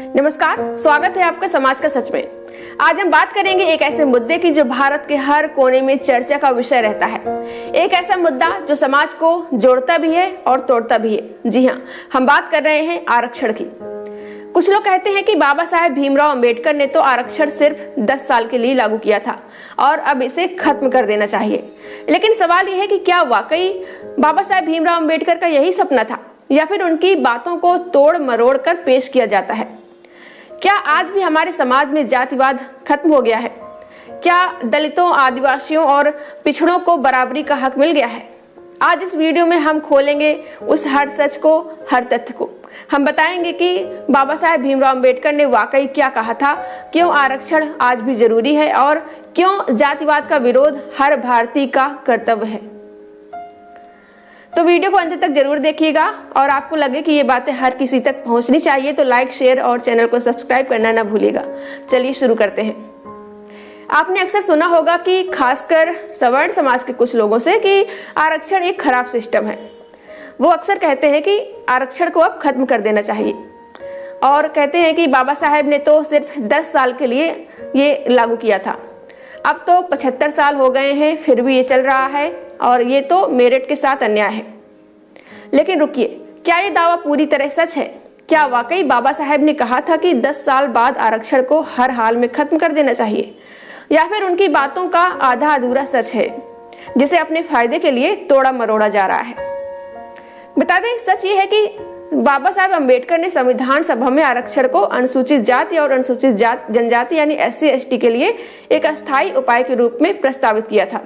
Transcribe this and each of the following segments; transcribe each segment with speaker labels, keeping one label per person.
Speaker 1: नमस्कार, स्वागत है आपका समाज का सच में। आज हम बात करेंगे एक ऐसे मुद्दे की जो भारत के हर कोने में चर्चा का विषय रहता है। एक ऐसा मुद्दा जो समाज को जोड़ता भी है और तोड़ता भी है। जी हाँ, हम बात कर रहे हैं आरक्षण की। कुछ लोग कहते हैं कि बाबा साहेब भीमराव अंबेडकर ने तो आरक्षण सिर्फ 10 साल के लिए लागू किया था और अब इसे खत्म कर देना चाहिए। लेकिन सवाल यह है कि क्या वाकई बाबा साहेब भीमराव अंबेडकर का यही सपना था या फिर उनकी बातों को तोड़ मरोड़ कर पेश किया जाता है? क्या आज भी हमारे समाज में जातिवाद खत्म हो गया है? क्या दलितों, आदिवासियों और पिछड़ों को बराबरी का हक मिल गया है? आज इस वीडियो में हम खोलेंगे उस हर सच को, हर तथ्य को। हम बताएंगे कि बाबा साहेब भीमराव अंबेडकर ने वाकई क्या कहा था, क्यों आरक्षण आज भी जरूरी है और क्यों जातिवाद का विरोध हर भारतीय का कर्तव्य है। तो वीडियो को अंत तक जरूर देखिएगा और आपको लगे कि ये बातें हर किसी तक पहुंचनी चाहिए तो लाइक, शेयर और चैनल को सब्सक्राइब करना ना भूलिएगा। चलिए शुरू करते हैं। आपने अक्सर सुना होगा कि खासकर सवर्ण समाज के कुछ लोगों से कि आरक्षण एक खराब सिस्टम है। वो अक्सर कहते हैं कि आरक्षण को अब खत्म कर देना चाहिए और कहते हैं कि बाबा साहेब ने तो सिर्फ 10 साल के लिए ये लागू किया था, अब तो 75 साल हो गए हैं फिर भी ये चल रहा है और ये तो मेरिट के साथ अन्याय है। लेकिन रुकिए, क्या ये दावा पूरी तरह सच है? क्या वाकई बाबा साहेब ने कहा था कि 10 साल बाद आरक्षण को हर हाल में खत्म कर देना चाहिए, या फिर उनकी बातों का आधा अधूरा सच है जिसे अपने फायदे के लिए तोड़ा मरोड़ा जा रहा है? बता दें, सच ये है कि बाबा साहेब अंबेडकर ने संविधान सभा में आरक्षण को अनुसूचित जाति और अनुसूचित जनजाति यानी SC ST के लिए एक अस्थायी उपाय के रूप में प्रस्तावित किया था।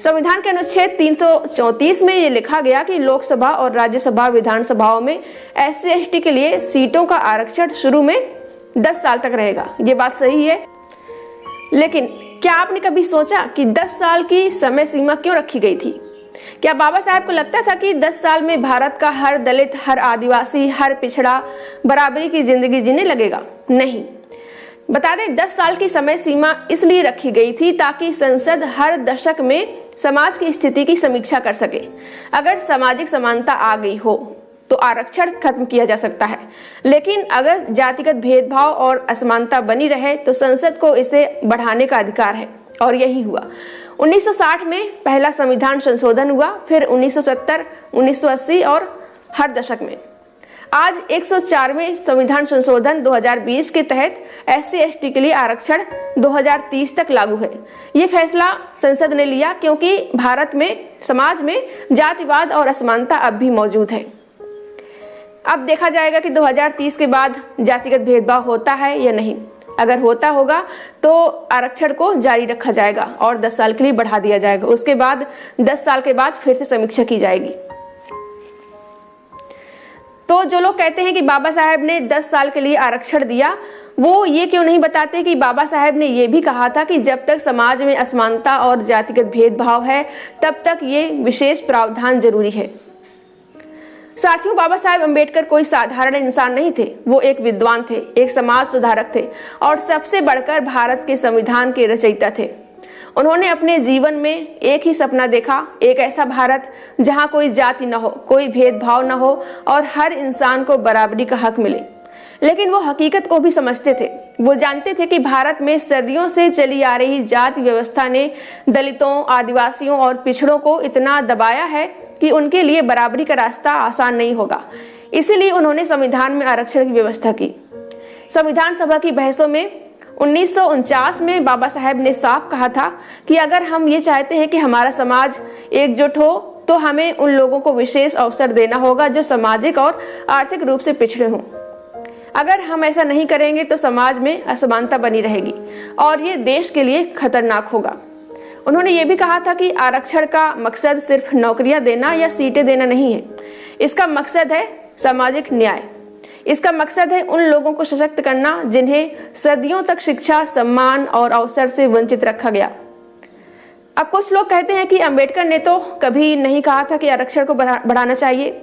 Speaker 1: संविधान के अनुच्छेद 334 में ये लिखा गया कि लोकसभा और राज्यसभा विधानसभाओं में SC ST के लिए सीटों का आरक्षण शुरू में 10 साल तक रहेगा। ये बात सही है, लेकिन क्या आपने कभी सोचा कि 10 साल की समय सीमा क्यों रखी गई थी? क्या बाबा साहब को लगता था कि 10 साल में भारत का हर दलित, हर आदिवासी, हर पिछड़ा बराबरी की जिंदगी जीने लगेगा? नहीं। बता दें, 10 साल की समय सीमा इसलिए रखी गई थी ताकि संसद हर दशक में समाज की स्थिति की समीक्षा कर सके। अगर सामाजिक समानता आ गई हो तो आरक्षण खत्म किया जा सकता है, लेकिन अगर जातिगत भेदभाव और असमानता बनी रहे तो संसद को इसे बढ़ाने का अधिकार है। और यही हुआ। 1960 में पहला संविधान संशोधन हुआ, फिर 1970, 1980 और हर दशक में। आज 104वें संविधान संशोधन 2020 के तहत SC ST के लिए आरक्षण 2030 तक लागू है। ये फैसला संसद ने लिया क्योंकि भारत में समाज में जातिवाद और असमानता अब भी मौजूद है। अब देखा जाएगा कि 2030 के बाद जातिगत भेदभाव होता है या नहीं। अगर होता होगा तो आरक्षण को जारी रखा जाएगा और 10 साल के लिए बढ़ा दिया जाएगा। उसके बाद 10 साल के बाद फिर से समीक्षा की जाएगी। तो जो लोग कहते हैं कि बाबा साहेब ने 10 साल के लिए आरक्षण दिया, वो ये क्यों नहीं बताते कि बाबा साहेब ने ये भी कहा था कि जब तक समाज में असमानता और जातिगत भेदभाव है तब तक ये विशेष प्रावधान जरूरी है। साथियों, बाबा साहेब अंबेडकर कोई साधारण इंसान नहीं थे। वो एक विद्वान थे, एक समाज सुधारक थे और सबसे बढ़कर भारत के संविधान के रचयिता थे। उन्होंने अपने जीवन में एक ही सपना देखा, एक ऐसा भारत जहां कोई जाति न हो, कोई भेदभाव न हो और हर इंसान को बराबरी का हक मिले। लेकिन वो हकीकत को भी समझते थे। वो जानते थे कि भारत में सदियों से चली आ रही जाति व्यवस्था ने दलितों, आदिवासियों और पिछड़ों को इतना दबाया है कि उनके लिए बराबरी का रास्ता आसान नहीं होगा। इसीलिए उन्होंने संविधान में आरक्षण की व्यवस्था की। संविधान सभा की बहसों में 1949 में बाबा साहेब ने साफ कहा था कि अगर हम ये चाहते हैं कि हमारा समाज एकजुट हो तो हमें उन लोगों को विशेष अवसर देना होगा जो सामाजिक और आर्थिक रूप से पिछड़े हों। अगर हम ऐसा नहीं करेंगे तो समाज में असमानता बनी रहेगी और ये देश के लिए खतरनाक होगा। उन्होंने ये भी कहा था कि आरक्षण का मकसद सिर्फ नौकरियां देना या सीटें देना नहीं है। इसका मकसद है सामाजिक न्याय। इसका मकसद है उन लोगों को सशक्त करना जिन्हें सदियों तक शिक्षा, सम्मान और अवसर से वंचित रखा गया। अब कुछ लोग कहते हैं कि अंबेडकर ने तो कभी नहीं कहा था कि आरक्षण को बढ़ाना चाहिए,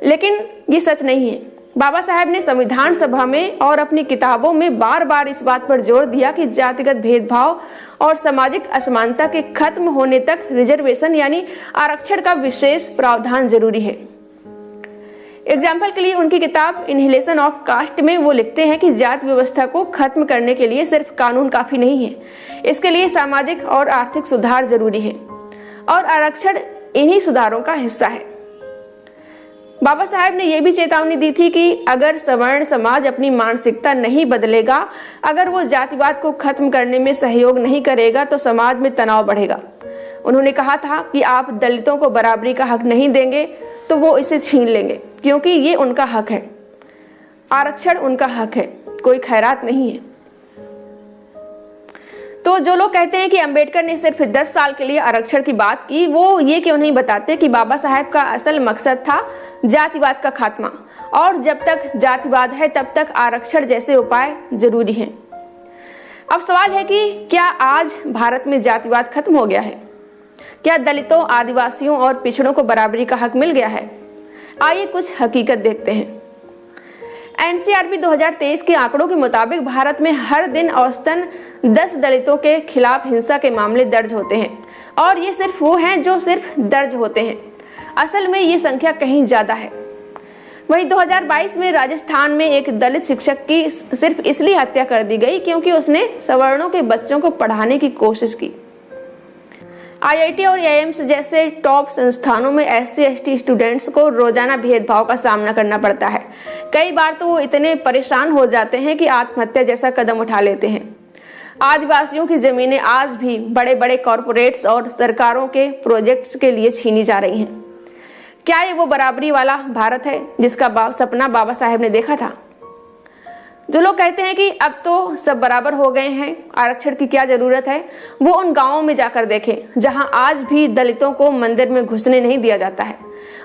Speaker 1: लेकिन ये सच नहीं है। बाबा साहेब ने संविधान सभा में और अपनी किताबों में बार बार इस बात पर जोर दिया कि जातिगत भेदभाव और सामाजिक असमानता के खत्म होने तक रिजर्वेशन यानी आरक्षण का विशेष प्रावधान जरूरी है। एग्जाम्पल के लिए उनकी किताब इनहेलेशन ऑफ कास्ट में वो लिखते हैं कि जाति व्यवस्था को खत्म करने के लिए सिर्फ कानून काफी नहीं है, इसके लिए सामाजिक और आर्थिक सुधार जरूरी है और आरक्षण इन्हीं सुधारों का हिस्सा है। बाबा साहेब ने यह भी चेतावनी दी थी कि अगर सवर्ण समाज अपनी मानसिकता नहीं बदलेगा, अगर वो जातिवाद को खत्म करने में सहयोग नहीं करेगा तो समाज में तनाव बढ़ेगा। उन्होंने कहा था कि आप दलितों को बराबरी का हक नहीं देंगे तो वो इसे छीन लेंगे, क्योंकि ये उनका हक है। आरक्षण उनका हक है, कोई खैरात नहीं है। तो जो लोग कहते हैं कि अंबेडकर ने सिर्फ 10 साल के लिए आरक्षण की बात की, वो ये क्यों नहीं बताते कि बाबा साहेब का असल मकसद था जातिवाद का खात्मा, और जब तक जातिवाद है तब तक आरक्षण जैसे उपाय जरूरी हैं। अब सवाल है कि क्या आज भारत में जातिवाद खत्म हो गया है? क्या दलितों, आदिवासियों और पिछड़ों को बराबरी का हक मिल गया है? आइए कुछ हकीकत देखते हैं। एनसीआरबी 2023 के आंकड़ों के मुताबिक भारत में हर दिन औसतन 10 दलितों के खिलाफ हिंसा के मामले दर्ज होते हैं, और ये सिर्फ वो हैं जो सिर्फ दर्ज होते हैं। असल में ये संख्या कहीं ज्यादा है। वहीं 2022 में राजस्थान में एक दलित शिक्षक की सिर्फ इसलिए हत्या कर दी गई क्योंकि उसने सवर्णों के बच्चों को पढ़ाने की कोशिश की। आईआईटी और एम्स जैसे टॉप संस्थानों में SC/ST स्टूडेंट्स को रोजाना भेदभाव का सामना करना पड़ता है। कई बार तो वो इतने परेशान हो जाते हैं कि आत्महत्या जैसा कदम उठा लेते हैं। आदिवासियों की जमीनें आज भी बड़े बड़े कॉरपोरेट्स और सरकारों के प्रोजेक्ट्स के लिए छीनी जा रही हैं। क्या ये वो बराबरी वाला भारत है जिसका सपना बाबा साहेब ने देखा था? जो लोग कहते हैं कि अब तो सब बराबर हो गए हैं, आरक्षण की क्या जरूरत है, वो उन गांवों में जाकर देखें जहां आज भी दलितों को मंदिर में घुसने नहीं दिया जाता है।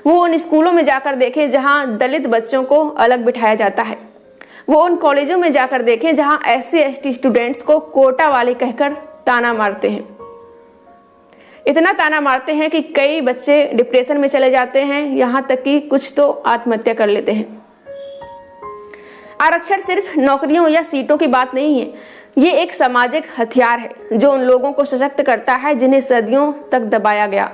Speaker 1: वो उन स्कूलों में जाकर देखें जहां दलित बच्चों को अलग बिठाया जाता है। वो उन कॉलेजों में जाकर देखें जहां SC/ST स्टूडेंट्स को कोटा वाले कहकर ताना मारते हैं। इतना ताना मारते हैं कि कई बच्चे डिप्रेशन में चले जाते हैं, यहाँ तक कि कुछ तो आत्महत्या कर लेते हैं। आरक्षण सिर्फ नौकरियों या सीटों की बात नहीं है, ये एक सामाजिक हथियार है जो उन लोगों को सशक्त करता है जिन्हें सदियों तक दबाया गया।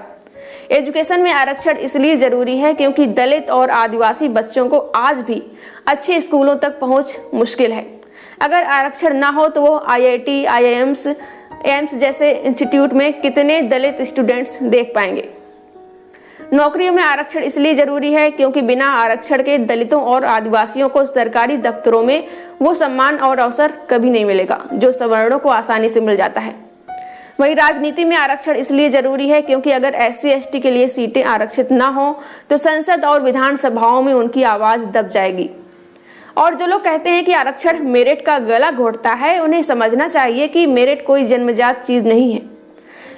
Speaker 1: एजुकेशन में आरक्षण इसलिए जरूरी है क्योंकि दलित और आदिवासी बच्चों को आज भी अच्छे स्कूलों तक पहुंच मुश्किल है। अगर आरक्षण ना हो तो वो IIT, IIMs, एम्स जैसे इंस्टीट्यूट में कितने दलित स्टूडेंट्स देख पाएंगे। नौकरियों में आरक्षण इसलिए जरूरी है क्योंकि बिना आरक्षण के दलितों और आदिवासियों को सरकारी दफ्तरों में वो सम्मान और अवसर कभी नहीं मिलेगा जो सवर्णों को आसानी से मिल जाता है। वहीं राजनीति में आरक्षण इसलिए जरूरी है क्योंकि अगर SC/ST के लिए सीटें आरक्षित ना हो तो संसद और विधानसभाओं में उनकी आवाज दब जाएगी। और जो लोग कहते हैं कि आरक्षण मेरिट का गला घोटता है, उन्हें समझना चाहिए कि मेरिट कोई जन्मजात चीज नहीं है।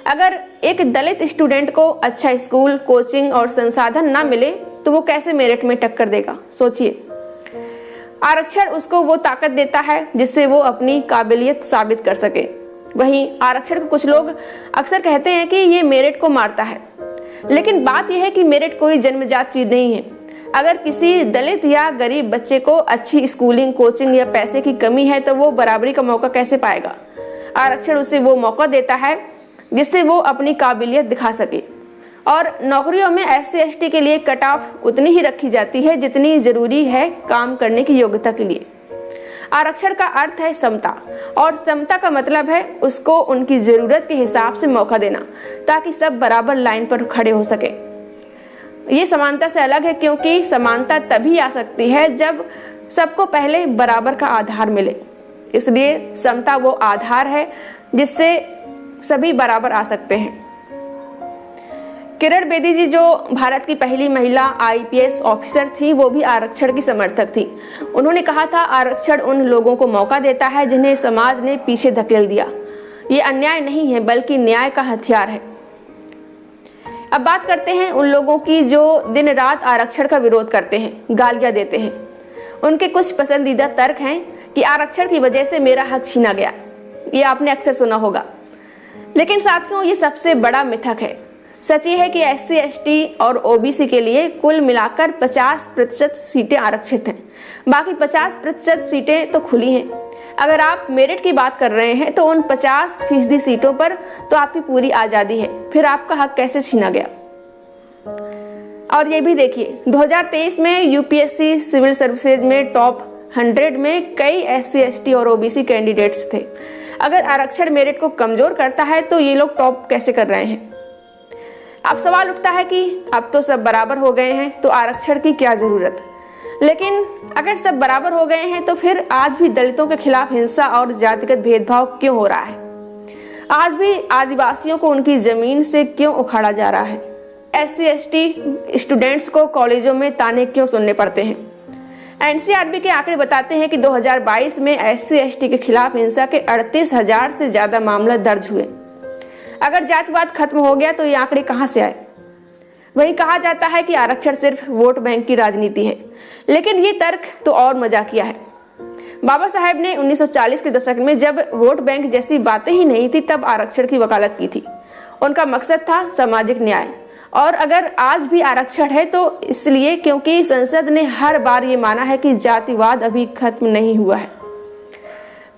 Speaker 1: अगर एक दलित स्टूडेंट को अच्छा स्कूल, कोचिंग और संसाधन ना मिले तो वो कैसे मेरिट में टक्कर देगा? सोचिए। आरक्षण उसको वो ताकत देता है जिससे वो अपनी काबिलियत साबित कर सके। वहीं आरक्षण को कुछ लोग अक्सर कहते हैं कि ये मेरिट को मारता है, लेकिन बात यह है कि मेरिट कोई जन्मजात चीज नहीं है। अगर किसी दलित या गरीब बच्चे को अच्छी स्कूलिंग, कोचिंग या पैसे की कमी है तो वो बराबरी का मौका कैसे पाएगा? आरक्षण उसे वो मौका देता है जिससे वो अपनी काबिलियत दिखा सके। और नौकरियों में SC/ST के लिए कट ऑफ उतनी ही रखी जाती है जितनी जरूरी है काम करने की योग्यता के लिए। आरक्षण का अर्थ है समता, और समता का मतलब है उसको उनकी जरूरत के हिसाब से मौका देना ताकि सब बराबर लाइन पर खड़े हो सके। ये समानता से अलग है क्योंकि समानता तभी आ सकती है जब सबको पहले बराबर का आधार मिले। इसलिए समता वो आधार है जिससे सभी बराबर आ सकते हैं। किरण बेदी जी जो भारत की पहली महिला IPS ऑफिसर थी, वो भी आरक्षण की समर्थक थी। उन्होंने कहा था, आरक्षण उन लोगों को मौका देता है जिन्हें समाज ने पीछे धकेल दिया। ये अन्याय नहीं है बल्कि न्याय का हथियार है। अब बात करते हैं उन लोगों की जो दिन रात आरक्षण का विरोध करते हैं, गालियां देते हैं। उनके कुछ पसंदीदा तर्क हैं कि आरक्षण की वजह से मेरा हक छीना गया। ये आपने अक्सर सुना होगा, लेकिन साथियों ये सबसे बड़ा मिथक है। सच ये है कि SC/ST और OBC के लिए कुल मिलाकर 50% सीटें आरक्षित हैं, बाकी 50% सीटें तो खुली हैं। अगर आप मेरिट की बात कर रहे हैं तो उन 50% सीटों पर तो आपकी पूरी आजादी है, फिर आपका हक कैसे छीना गया? और ये भी देखिए 2023 में यूपीएससी सिविल सर्विसेज में टॉप 100 में कई SC ST और OBC कैंडिडेट्स थे। अगर आरक्षण मेरिट को कमजोर करता है तो ये लोग टॉप कैसे कर रहे हैं। अब सवाल उठता है कि अब तो सब बराबर हो गए हैं तो आरक्षण की क्या जरूरत। लेकिन अगर सब बराबर हो गए हैं तो फिर आज भी दलितों के खिलाफ हिंसा और जातिगत भेदभाव क्यों हो रहा है। आज भी आदिवासियों को उनकी जमीन से क्यों उखाड़ा जा रहा है। SC ST स्टूडेंट्स को कॉलेजों में ताने क्यों सुनने पड़ते हैं। NCRB के आंकड़े बताते हैं कि 2022 में SC ST के खिलाफ हिंसा के 38,000 से ज्यादा मामला दर्ज हुए। अगर जातिवाद खत्म हो गया तो ये आंकड़े कहां से आए। वहीं कहा जाता है कि आरक्षण सिर्फ वोट बैंक की राजनीति है, लेकिन ये तर्क तो और मजाकिया है। बाबा साहेब ने 1940 के दशक में जब वोट बैंक जैसी बातें ही नहीं थी तब आरक्षण की वकालत की थी। उनका मकसद था सामाजिक न्याय। और अगर आज भी आरक्षण है तो इसलिए क्योंकि संसद ने हर बार ये माना है कि जातिवाद अभी खत्म नहीं हुआ है।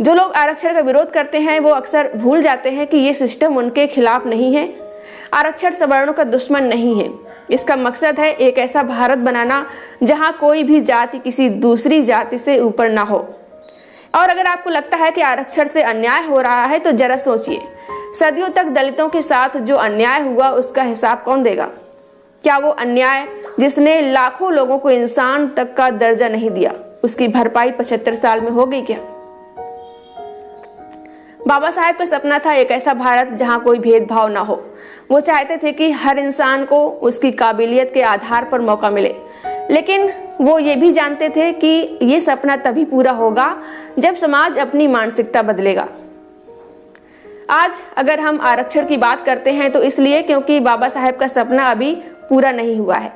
Speaker 1: जो लोग आरक्षण का विरोध करते हैं वो अक्सर भूल जाते हैं कि ये सिस्टम उनके खिलाफ नहीं है। आरक्षण सवर्णों का दुश्मन नहीं है। इसका मकसद है एक ऐसा भारत बनाना जहां कोई भी जाति किसी दूसरी जाति से ऊपर ना हो। और अगर आपको लगता है कि आरक्षण से अन्याय हो रहा है तो जरा सोचिए, सदियों तक दलितों के साथ जो अन्याय हुआ उसका हिसाब कौन देगा। क्या वो अन्याय जिसने लाखों लोगों को इंसान तक का दर्जा नहीं दिया, उसकी भरपाई 75 साल में हो गई क्या। बाबा साहेब का सपना था एक ऐसा भारत जहां कोई भेदभाव ना हो। वो चाहते थे कि हर इंसान को उसकी काबिलियत के आधार पर मौका मिले। लेकिन वो ये भी जानते थे कि ये सपना तभी पूरा होगा जब समाज अपनी मानसिकता बदलेगा। आज अगर हम आरक्षण की बात करते हैं तो इसलिए क्योंकि बाबा साहेब का सपना अभी पूरा नहीं हुआ है।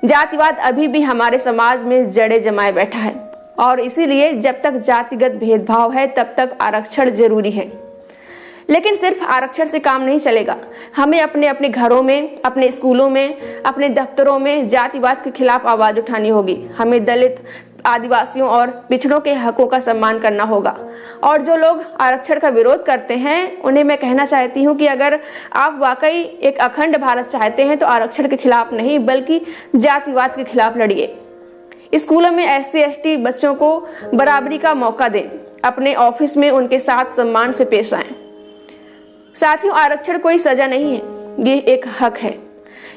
Speaker 1: जातिवाद अभी भी हमारे समाज में जड़े जमाए बैठा है और इसीलिए जब तक जातिगत भेदभाव है तब तक आरक्षण जरूरी है। लेकिन सिर्फ आरक्षण से काम नहीं चलेगा। हमें अपने अपने घरों में, अपने स्कूलों में, अपने दफ्तरों में जातिवाद के खिलाफ आवाज उठानी होगी। हमें दलित, आदिवासियों और पिछड़ों के हकों का सम्मान करना होगा। और जो लोग आरक्षण का विरोध करते हैं उन्हें मैं कहना चाहती हूँ कि अगर आप वाकई एक अखंड भारत चाहते हैं तो आरक्षण के खिलाफ नहीं बल्कि जातिवाद के खिलाफ लड़िए। स्कूलों में SC ST बच्चों को बराबरी का मौका दें। अपने ऑफिस में उनके साथ सम्मान से पेश आएं। साथियों, आरक्षण कोई सजा नहीं है, ये एक हक है।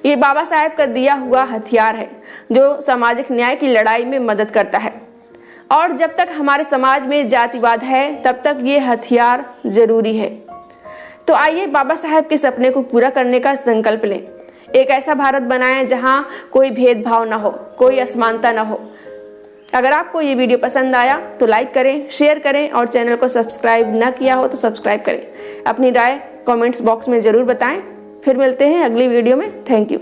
Speaker 1: ये बाबा साहेब का दिया हुआ हथियार है जो सामाजिक न्याय की लड़ाई में मदद करता है। और जब तक हमारे समाज में जातिवाद है तब तक ये हथियार जरूरी है। तो आइए बाबा साहेब के सपने को पूरा करने का संकल्प लें। एक ऐसा भारत बनाएं जहां कोई भेदभाव ना हो, कोई असमानता ना हो। अगर आपको ये वीडियो पसंद आया तो लाइक करें, शेयर करें और चैनल को सब्सक्राइब ना किया हो तो सब्सक्राइब करें। अपनी राय कमेंट्स बॉक्स में जरूर बताएं। फिर मिलते हैं अगली वीडियो में। Thank you.